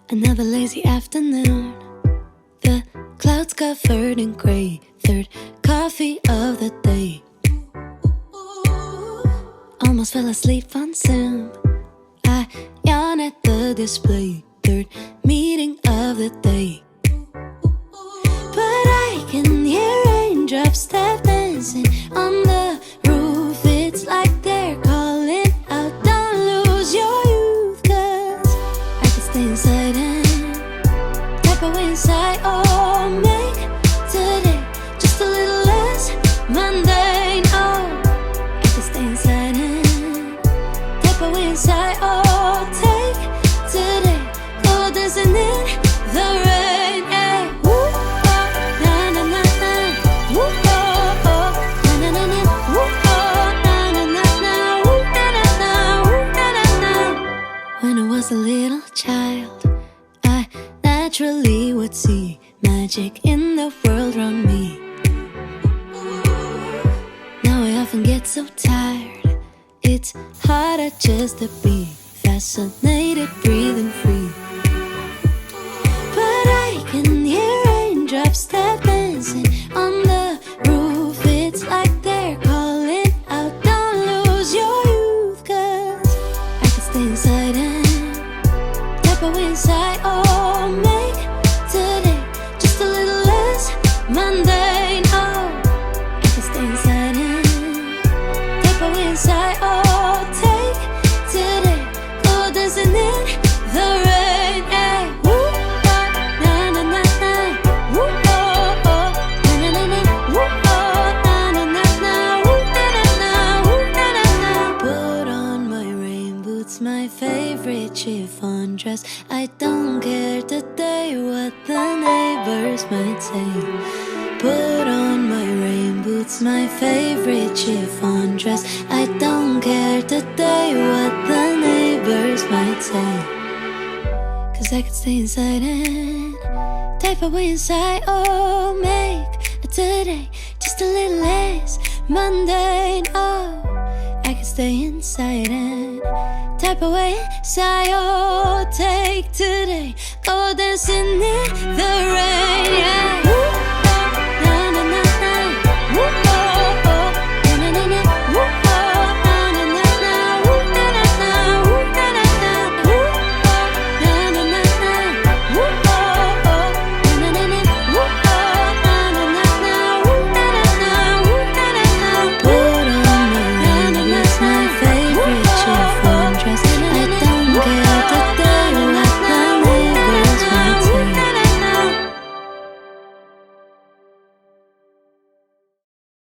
Another lazy afternoon, the clouds covered in gray. Third coffee of the day. Almost fell asleep on Zoom. I yawn at the display. Third meeting of the day. But I can hear raindrops tap dancing on the roof. It's like they're calling out, don't lose your youth. Cause I can stay inside and tap away inside. Oh, make today just a little less mundane. Oh, I can stay inside and tap away inside. Oh, take today, go dancing in the rain. Hey, woo, oh, na na na na. Woo, oh, oh, na na na na. Woo, oh, na na na na. Woo, na na na. Woo, na na na. When I was a little child, I naturally would see magic in the world around me. Now I often get so tired, it's harder just to be fascinated, breathing free. But I can hear raindrops tap dancing on the roof. It's like they're calling out, don't lose your youth. Cause I can stay inside and tap away inside. Oh, make today just a little less mundane. Oh, I can stay inside and tap away inside. Oh, take today, go dancing in the rain. Hey, woo, oh, na na na na. Woo, oh, oh, na na na na. Woo, oh, na na na na. Woo, na na na. Woo, na na na. Put on my rain boots, my favorite chiffon dress. I don't care today what the neighbors might say. Put on my rain boots, my favorite chiffon dress. I don't care today what the neighbors might say. Cause I could stay inside and type away inside. Oh, make today just a little less mundane. Oh, I could stay inside and type away inside. Oh, take today, go dancing in the rain.